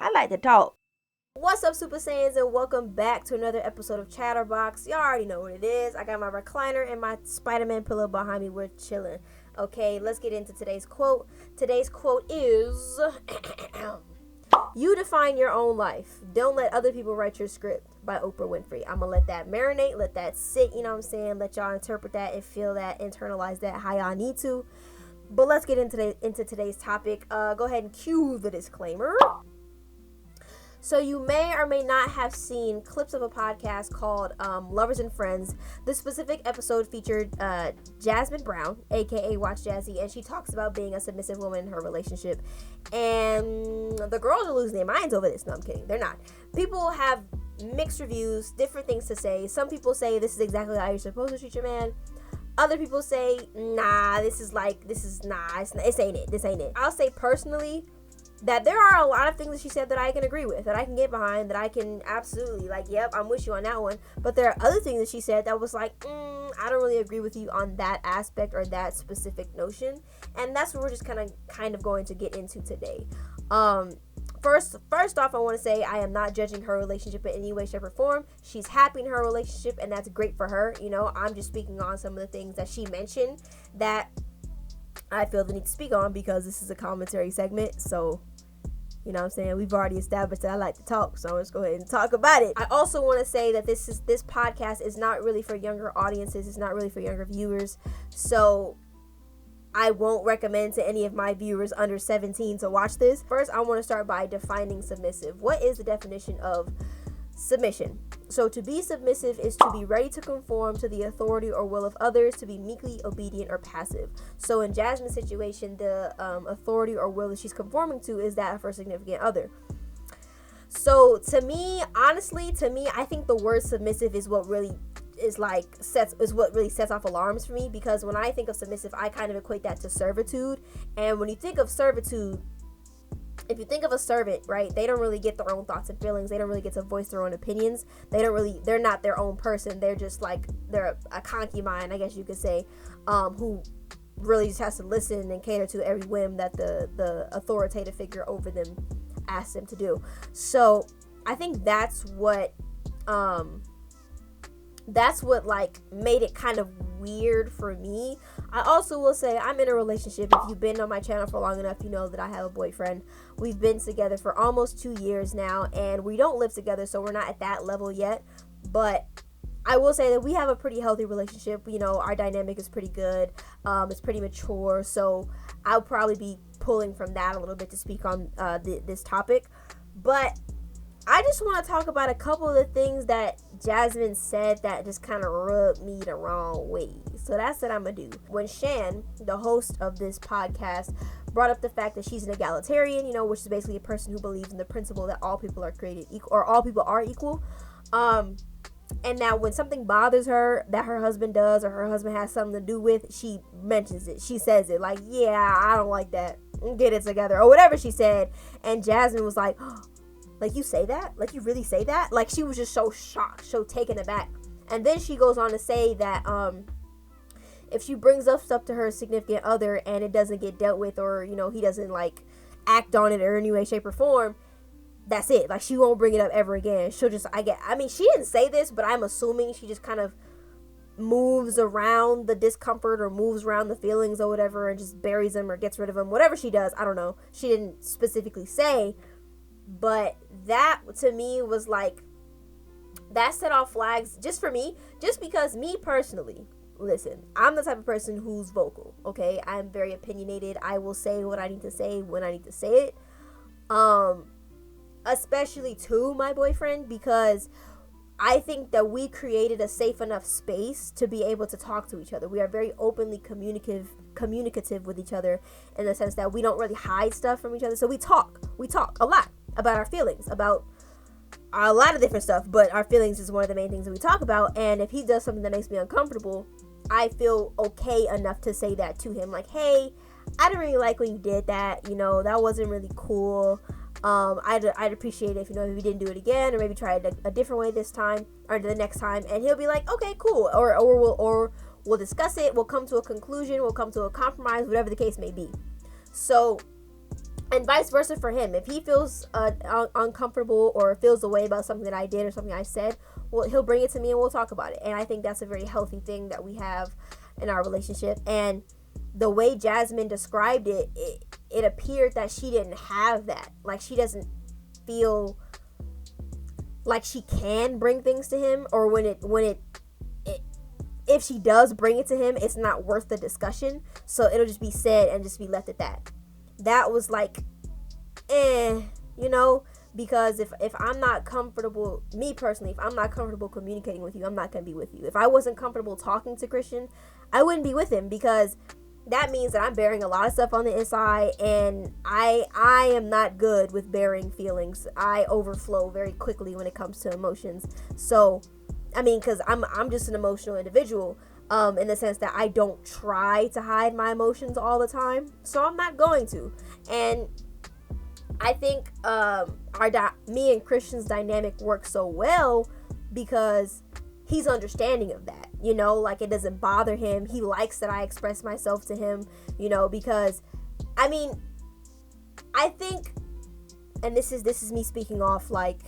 I like to talk. What's up, Super Saiyans, and welcome back to another episode of Chatterbox. Y'all already know what it is. I got my recliner and my Spider-Man pillow behind me. We're chilling. Okay, let's get into today's quote. Today's quote is, you define your own life. Don't let other people write your script, by Oprah Winfrey. I'm going to let that marinate, let that sit, you know what I'm saying? Let y'all interpret that and feel that, internalize that how y'all need to. But let's get into today's topic. Go ahead and cue the disclaimer. So you may or may not have seen clips of a podcast called Lovers and Friends. This specific episode featured Jasmine Brown, aka Watch Jazzy, and she talks about being a submissive woman in her relationship. And the girls are losing their minds over this. No, I'm kidding. They're not. People have mixed reviews, different things to say. Some people say this is exactly how you're supposed to treat your man. Other people say, nah, this ain't it. This ain't it. I'll say personally that there are a lot of things that she said that I can agree with, that I can get behind, that I can absolutely, yep, I'm with you on that one. But there are other things that she said that was like, I don't really agree with you on that aspect or that specific notion. And that's what we're just kind of going to get into today. First off, I want to say I am not judging her relationship in any way, shape, or form. She's happy in her relationship, and that's great for her. You know, I'm just speaking on some of the things that she mentioned that I feel the need to speak on because this is a commentary segment. So, you know what I'm saying? We've already established that I like to talk, so let's go ahead and talk about it. I also want to say that this podcast is not really for younger audiences. It's not really for younger viewers. So I won't recommend to any of my viewers under 17 to watch this. First, I want to start by defining submissive. What is the definition of submission? So to be submissive is to be ready to conform to the authority or will of others, to be meekly obedient or passive. So in Jasmine's situation, the authority or will that she's conforming to is that of her significant other. So to me, honestly, I think the word submissive is what really sets off alarms for me, because when I think of submissive, I kind of equate that to servitude. And when you think of servitude, if you think of a servant, right, they don't really get their own thoughts and feelings. They don't really get to voice their own opinions. They're not their own person. They're just they're a concubine, I guess you could say, who really just has to listen and cater to every whim that the authoritative figure over them asks them to do. So I think that's what made it kind of weird for me. I also will say I'm in a relationship. If you've been on my channel for long enough, you know that I have a boyfriend. We've been together for almost 2 years now, and we don't live together, so we're not at that level yet. But I will say that we have a pretty healthy relationship. You know, our dynamic is pretty good. It's pretty mature, so I'll probably be pulling from that a little bit to speak on this topic. But I just want to talk about a couple of the things that Jasmine said that just kind of rubbed me the wrong way. So that's what I'm going to do. When Shan, the host of this podcast, brought up the fact that she's an egalitarian, you know, which is basically a person who believes in the principle that all people are created equal, or all people are equal. And now when something bothers her that her husband does, or her husband has something to do with, she mentions it. She says it like, yeah, I don't like that. Get it together, or whatever she said. And Jasmine was like, like, you say that? Like, you really say that? Like, she was just so shocked, so taken aback. And then she goes on to say that if she brings up stuff to her significant other and it doesn't get dealt with, or, you know, he doesn't, act on it in any way, shape, or form, that's it. Like, she won't bring it up ever again. She'll just, she didn't say this, but I'm assuming she just kind of moves around the discomfort or moves around the feelings or whatever and just buries them or gets rid of them. Whatever she does, I don't know. She didn't specifically say. But that, to me, was that set off flags just for me, just because me personally, listen, I'm the type of person who's vocal, okay? I'm very opinionated. I will say what I need to say when I need to say it, especially to my boyfriend, because I think that we created a safe enough space to be able to talk to each other. We are very openly communicative with each other, in the sense that we don't really hide stuff from each other. So we talk a lot about our feelings, about a lot of different stuff, but our feelings is one of the main things that we talk about. And if he does something that makes me uncomfortable, I feel okay enough to say that to him, like, hey, I didn't really like when you did that, you know, that wasn't really cool. I'd appreciate it if you didn't do it again, or maybe try it a different way this time, or the next time. And he'll be like, okay, cool, or we'll discuss it, we'll come to a conclusion, we'll come to a compromise, whatever the case may be. So And vice versa for him. If he feels uncomfortable or feels a way about something that I did or something I said, well, he'll bring it to me and we'll talk about it. And I think that's a very healthy thing that we have in our relationship. And the way Jasmine described it, it appeared that she didn't have that. Like, she doesn't feel like she can bring things to him, or if she does bring it to him, it's not worth the discussion. So it'll just be said and just be left at that. That was like, because if I'm not comfortable, me personally, if I'm not comfortable communicating with you, I'm not going to be with you. If I wasn't comfortable talking to Christian, I wouldn't be with him, because that means that I'm bearing a lot of stuff on the inside, and I am not good with bearing feelings. I overflow very quickly when it comes to emotions. So, I mean, because I'm just an emotional individual, in the sense that I don't try to hide my emotions all the time. So I'm not going to. And I think me and Christian's dynamic works so well because he's understanding of that. Like, it doesn't bother him. He likes that I express myself to him, because, I mean, I think, and this is me speaking off, like,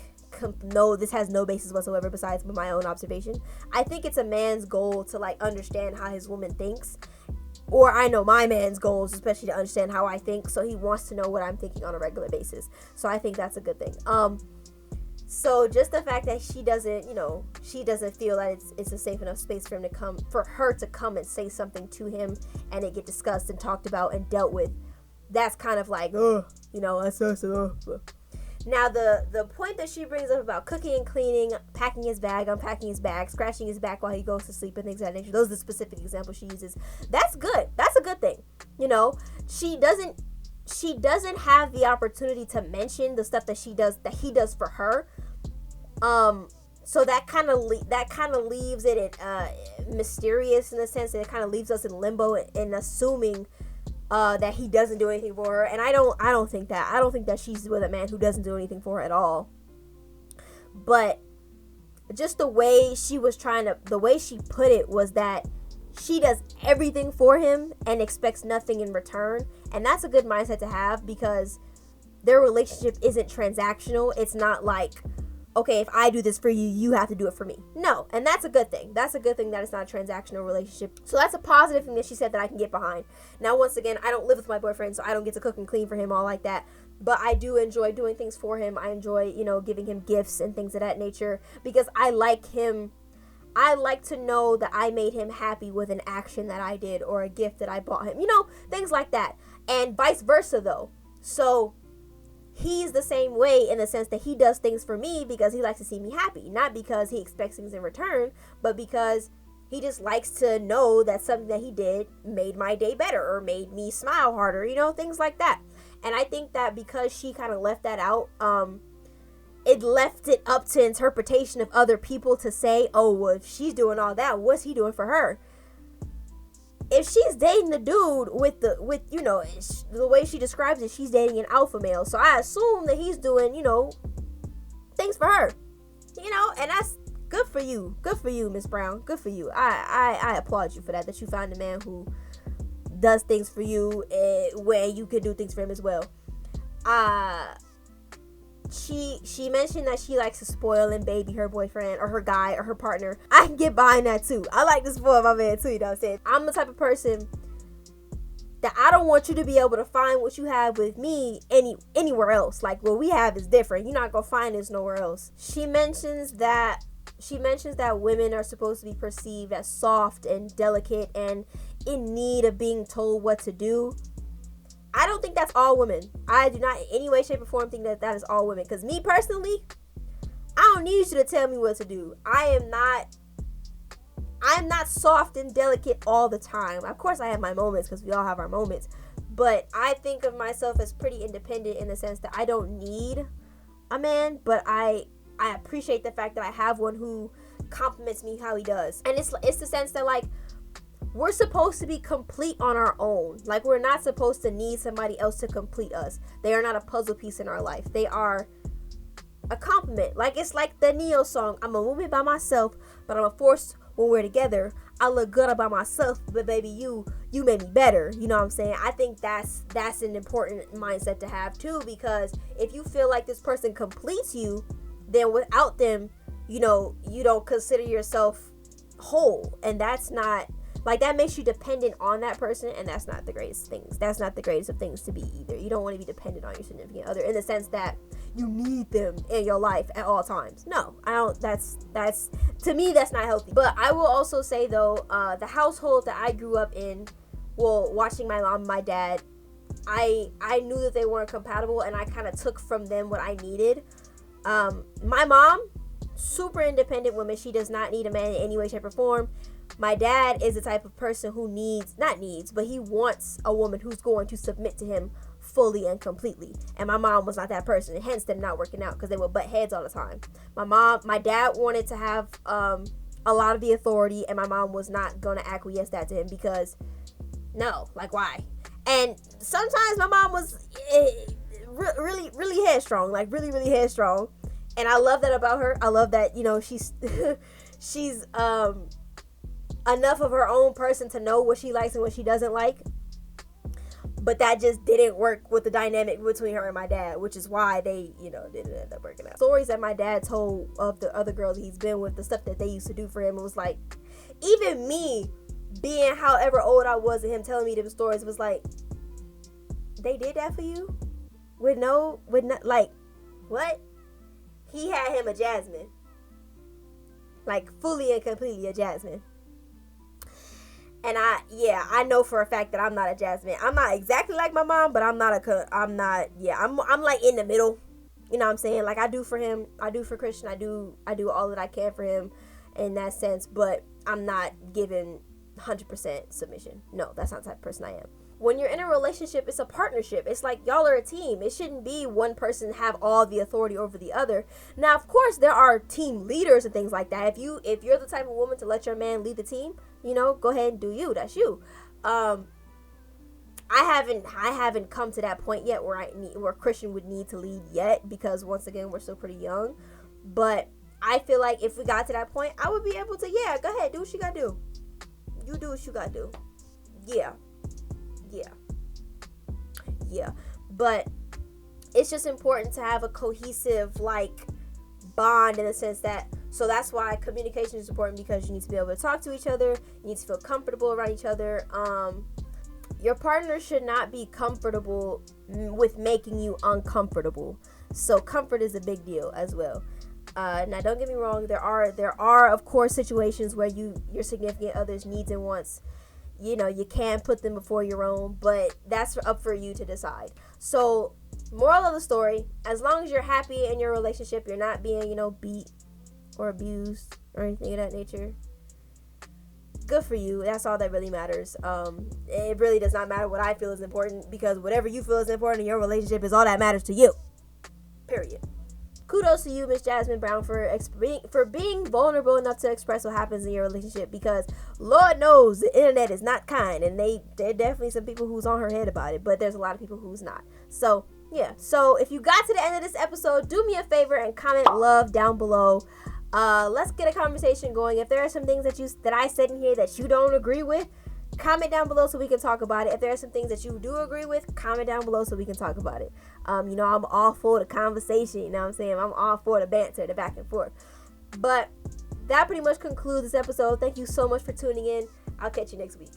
no, this has no basis whatsoever besides my own observation. I think it's a man's goal to, like, understand how his woman thinks. Or I know my man's goals, especially to understand how I think. So he wants to know what I'm thinking on a regular basis. So I think that's a good thing. So just the fact that she doesn't feel that it's a safe enough space for her to come and say something to him, and it get discussed and talked about and dealt with. That's kind of like, that's Now, the point that she brings up about cooking and cleaning, packing his bag, unpacking his bag, scratching his back while he goes to sleep, and things of that nature, those are the specific examples she uses. That's good. That's a good thing. She doesn't have the opportunity to mention the stuff that he does for her. So that kind of leaves it mysterious, in the sense that it kind of leaves us in limbo and assuming that he doesn't do anything for her. And I don't think that she's with a man who doesn't do anything for her at all. But just the way she put it was that she does everything for him and expects nothing in return. And that's a good mindset to have, because their relationship isn't transactional. It's not like, okay, if I do this for you, you have to do it for me. No, and that's a good thing. That's a good thing that it's not a transactional relationship. So that's a positive thing that she said that I can get behind. Now, once again, I don't live with my boyfriend, so I don't get to cook and clean for him all like that. But I do enjoy doing things for him. I enjoy, giving him gifts and things of that nature, because I like him. I like to know that I made him happy with an action that I did or a gift that I bought him. Things like that. And vice versa, though. So he's the same way, in the sense that he does things for me because he likes to see me happy. Not because he expects things in return, but because he just likes to know that something that he did made my day better or made me smile harder, things like that. And I think that because she kind of left that out, it left it up to interpretation of other people to say, oh, well, if she's doing all that, what's he doing for her? If she's dating the dude with the way she describes it, she's dating an alpha male. So I assume that he's doing, things for her, and that's good for you. Good for you, Miss Brown. Good for you. I applaud you for that you found a man who does things for you, where you can do things for him as well. She mentioned that she likes to spoil and baby her boyfriend or her guy or her partner. I can get behind that too. I like to spoil my man too, you know what I'm saying? I'm the type of person that I don't want you to be able to find what you have with me anywhere else. Like, what we have is different. You're not gonna find this nowhere else. She mentions that women are supposed to be perceived as soft and delicate and in need of being told what to do. I don't think that's all women. I do not in any way, shape, or form think that is all women. Because me personally, I don't need you to tell me what to do. I'm not soft and delicate all the time. Of course, I have my moments, because we all have our moments. But I think of myself as pretty independent, in the sense that I don't need a man. But I appreciate the fact that I have one who compliments me how he does. And it's the sense that, like, we're supposed to be complete on our own. Like, we're not supposed to need somebody else to complete us. They are not a puzzle piece in our life. They are a compliment. Like, it's like the Neo song, I'm a woman by myself, but I'm a force when we're together. I look good about myself, but baby, you made me better. You know what I'm saying? I think that's an important mindset to have too, because if you feel like this person completes you, then without them, you don't consider yourself whole, and that's not, like, that makes you dependent on that person, and that's not the greatest things. That's not the greatest of things to be either. You don't want to be dependent on your significant other in the sense that you need them in your life at all times. No, I don't. That's to me, that's not healthy. But I will also say though, the household that I grew up in, well, watching my mom and my dad, I knew that they weren't compatible, and I kind of took from them what I needed. My mom, super independent woman. She does not need a man in any way, shape, or form. My dad is the type of person who but he wants a woman who's going to submit to him fully and completely. And my mom was not that person, hence them not working out, because they would butt heads all the time. My dad wanted to have a lot of the authority, and my mom was not going to acquiesce that to him, because no, like, why? And sometimes my mom was really, really headstrong, like really, really headstrong. And I love that about her. I love that, she's enough of her own person to know what she likes and what she doesn't like. But that just didn't work with the dynamic between her and my dad, which is why they, didn't end up working out. Stories that my dad told of the other girls he's been with, the stuff that they used to do for him, it was like, even me being however old I was and him telling me them stories, was like, they did that for you? With no, like, what? He had him a Jasmine. Like, fully and completely a Jasmine. And I know for a fact that I'm not a Jasmine. I'm not exactly like my mom, but I'm like in the middle. You know what I'm saying? Like, I do for him, I do for Christian, I do all that I can for him in that sense, but I'm not giving 100% submission. No, that's not the type of person I am. When you're in a relationship, it's a partnership. It's like y'all are a team. It shouldn't be one person have all the authority over the other. Now, of course, there are team leaders and things like that. If you're the type of woman to let your man lead the team, go ahead and do you. That's you. I haven't come to that point yet where Christian would need to lead yet, because once again, we're still pretty young. But I feel like if we got to that point, I would be able to, go ahead, do what you gotta do. You do what you gotta do. Yeah. But it's just important to have a cohesive, like, bond in the sense that, so that's why communication is important, because you need to be able to talk to each other. You need to feel comfortable around each other. Your partner should not be comfortable with making you uncomfortable. So comfort is a big deal as well. Now, don't get me wrong. There are of course situations where your significant other's needs and wants, you can put them before your own, but that's up for you to decide. So, moral of the story: as long as you're happy in your relationship, you're not being, beat or abused or anything of that nature, good for you. That's all that really matters. It really does not matter what I feel is important, because whatever you feel is important in your relationship is all that matters to you. Period. Kudos to you, Miss Jasmine Brown, for being vulnerable enough to express what happens in your relationship, because Lord knows the internet is not kind, and there are definitely some people who's on her head about it, but there's a lot of people who's not. So yeah, so if you got to the end of this episode, do me a favor and comment love down below. Let's get a conversation going. If there are some things that I said in here that you don't agree with, comment down below so we can talk about it. If there are some things that you do agree with, comment down below so we can talk about it. I'm all for the conversation, you know what I'm saying? I'm all for the banter, the back and forth. But that pretty much concludes this episode. Thank you so much for tuning in. I'll catch you next week.